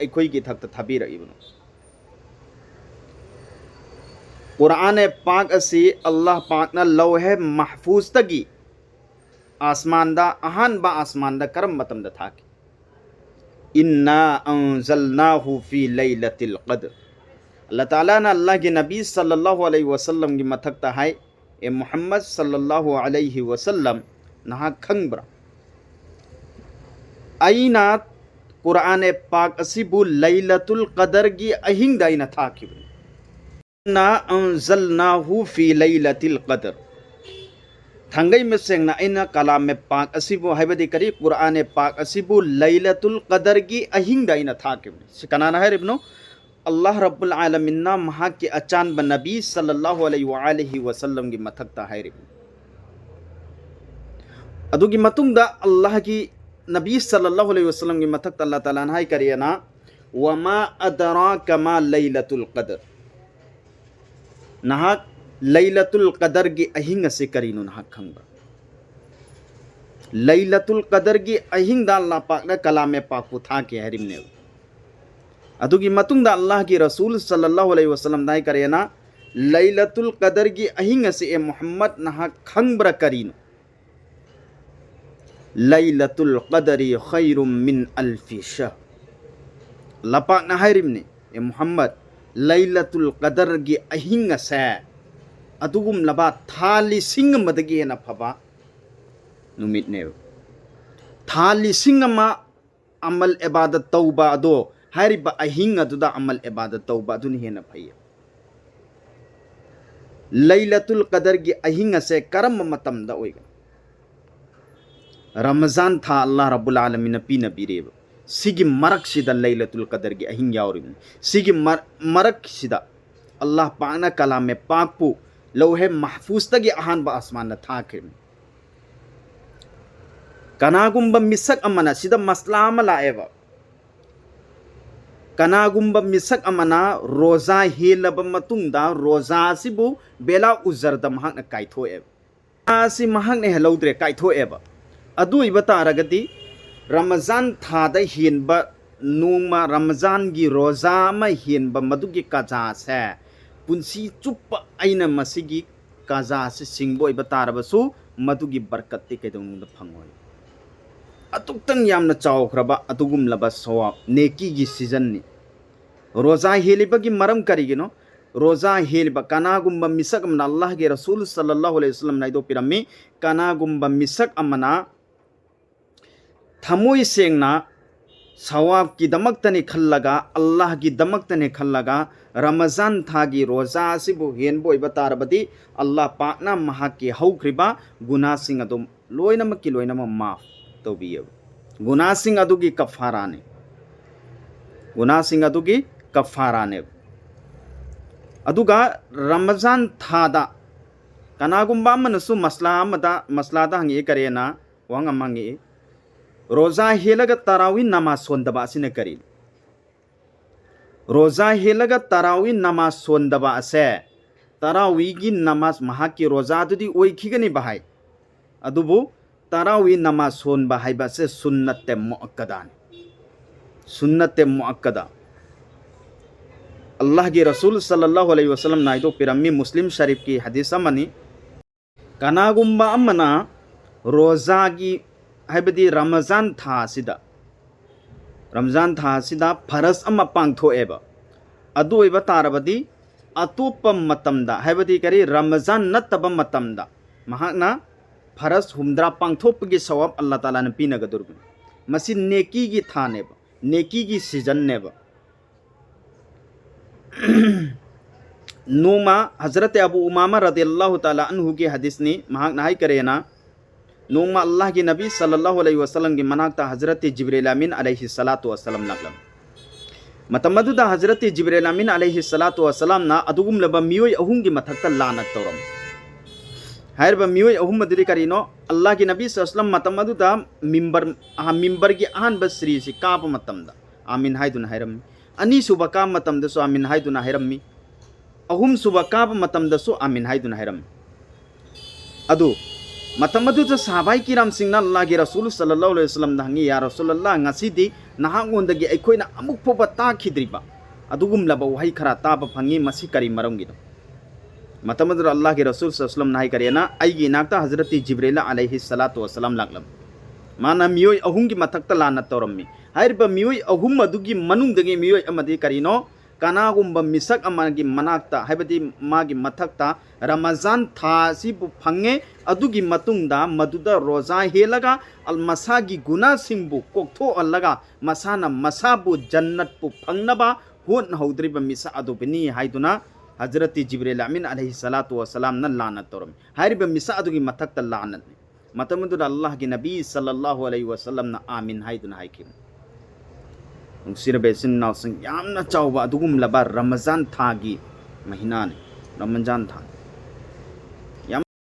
ꯑꯩꯈꯣꯏꯒꯤ ꯊꯛꯇ ꯊꯥꯕꯤꯔꯛꯏꯕꯅꯣ? क़ुरान पाक असी अल्लाह पाकना लौहे महफूज़तगी आसमानदा अहानबा आसमानदा करम मतमदा थाकी इन्ना अंज़लनाहु फ़ी लैलतिल क़द्र। अल्लाह ताला ना अल्लाह के नबी सल्लल्लाहु अलैहि वसल्लम की मथक्ता है ए मोहम्मद सल्लल्लाहु अलैहि वसल्लम नहा खंगब्रा आईना क़ुरान पाक असीबु लैलतुल क़द्र की अहिंग दाइना थाकी ना अंज़लनाहु फ़ी लैलतिल क़द्र थंगई में सेंगना इना कलाम में पाक असीबु हाइबदी करी क़ुरान पाक असीबु लैलतुल क़द्र की अहिंग दाइना थाकी सिकनाना है रिबनो अल्लाह रब्बुल आलमीन ना महा के अचान ब नबी सल्लल्लाहु अलैहि वसल्लम की मथक्ता है रिबनो अदुगी मतुंगदा अल्लाह की नबी सल्लल्लाहु अलैहि वसल्लम की मथक्ता अल्लाह ताला ना करियना वमा अदराका मा लैलतुल क़द्र नहा लैलतुल क़द्र की अहिंग से करीनु नहा खंगबा लैलतुल क़द्र की अहिंग दा अल्लाह पाक ने कलाम पाक को था के हरिम ने अदुगी मतुंगदा अल्लाह की रसूल सल्लल्लाहु अलैहि वसल्लम दाई करेना लैलतुल क़द्र की अहिंग से ए मोहम्मद नहा खंगब्रा करीनु लैलतुल क़द्रि खैरुम मिन अल्फि शहर। अल्लाह पाक ना हरिम ने ए मोहम्मद लैलतुल क़द्र की अहिंग से अदुगुम लबा थाली सिंग मदगी ना फबा नुमित ने थाली सिंग मा अमल इबादत तौबा दो हारिबा अहिंग अदुदा अमल इबादत तौबा दुनि हेना फैया लैलतुल क़द्र की अहिंग से करम मतम दा ओइगा रमजान था अल्लाह रब्बुल आलमीन पीना बीरेब सिगी मरक सिदा लैलतुल क़द्र की अहिंग यावरिन सिगी मरक सिदा अल्लाह पाकना कलाम में पाकपु लौहे महफूज तगी अहान बा आसमान ना थाके कनागुंबा मिसक अमना सिदा मसला अमला एवा कनागुंबा मिसक अमना रोजा हेलब मतुंगदा रोजा सिबु बेला उजरदा महक ना काइथो एवा आसी महक ने हेलौद्रे काइथो एवा अदु इबता रगदी रमजान थादा हिनबा नोंमा रमजान की रोजा मा हिनबा मदुगी काजा से पुंसी चुप आइना मसिगी काजा से सिंगबो इबता रबसु मदुगी बरकत ते केदोंग फंगोय अतुक्तंग यामना चावख्रबा अतुगुम लबा सवाब नेकी की सीजन नि रोजा हेलिबगी मरम करिगिनो रोजा हेलिबा कनागुंबा मिसक अमना अल्लाह के रसूल सल्लल्लाहु अलैहि वसल्लम नाइदो पिरम्मी कनागुंबा मिसक अमना थमोई सेंगना सवाब की दमकतने खल्लगा अल्लाह की दमकतने खल्लगा रमजान थागी रोजा सिबु हेनबो इबतारबदी अल्लाह पाकना महा के हौख्रिबा गुनाह सिंग अदुम लोइनम की लोइनम माफ तौबियब गुनाह सिंग अदुगी कफाराने गुनाह सिंग अदुगी कफाराने अदुगा रमजान थादा कनागुंबा मनसु मसलादा हंगे करेना वांग मंगे रोजा हेलगा तरावी नमाज सोंदबा सिने करी रोजा हेलगा तरावी नमाज सोंदबा से तरावी की नमाज महा की रोजा दुदी ओइखिगनी बहाय अदुबु तरावी नमाज सोन बहाय बसे सुन्नते मुअक्कदा अल्लाह के रसूल सल्लल्लाहु अलैहि वसल्लम नाइदो पिरम्मी मुस्लिम शरीफ की हदीस मनी कनागुंबा अमना रोजा की हाइबदी रमजान था सिदा फरस अमा पांगथोएबा अदु ओइबा तारबदी अतोप मतमदा हाइबदी करी रमजान नतब मतमदा महाकना फरस हुमद्रा पांगथोपगी सवाब अल्लाह ताला ने पीनगदुरबन मसी नेकी की थानेबा नेकी की सीजन नेबा नोमा हजरत अबू उमामा रदियल्लाहु ताला अन्हु की हदीस ने महाक नाई करेना नोमा अल्लाह की नबी सल्लल्लाहु अलैहि वसल्लम की मनाकता हजरत जिब्रील अमीन अलैहि सलातु वसल्लम नगलम मतमदुदा हजरत जिब्रील अमीन अलैहि सलातु वसल्लम ना अदुगुम लब मियोय अहुम की मथक्ता लानत तौरम हायरब मियोय अहुम मदुरी करीनो अल्लाह की नबी सल्लल्लाहु अलैहि वसल्लम मतमदुदा मिंबर की अहन बसरी से काप मतमदा आमीन हायदुन हायरम अनि सुबह काप मतमदसु आमीन हायदुन हायरम अहुम सुबह काप मतमदसु आमीन हायदुन हायरम अदु matam adu ta sahabai kiram singna Allah gi Rasul sallallahu alaihi wasallam dangi ya Rasulullah ngasidi nahangondagi aikoina amuk phoba ta khidriba adugum laba wahai khara ta ba phangi masi kari maram gi matam adu Allah gi Rasul sallallahu alaihi wasallam nahi karena aigi nakta Hazrati Jibril alaihi salatu wasalam laklam mana miyoi ahum gi mathakta lana torammi hairiba miyoi ahum adugi manungdagi miyoi amadi karino kanagumba misak amagi manakta haibadi magi mathakta Ramazan tha sibu phange adugi matungda maduda roza helaga al masagi guna singbu koktho allaga masana masabu jannat pu phangnaba hon haudriba misa adubini haiduna Hazrati Jibril amin alaihi salatu wasalam na lana toram hairiba misa adugi mathakta lanat matamudu Allah gi Nabi sallallahu alaihi wasallam na amin haiduna haikim sirabe sin naw sing yamna chawba dugum laba Ramazan tha gi mahina ne Ramazan tha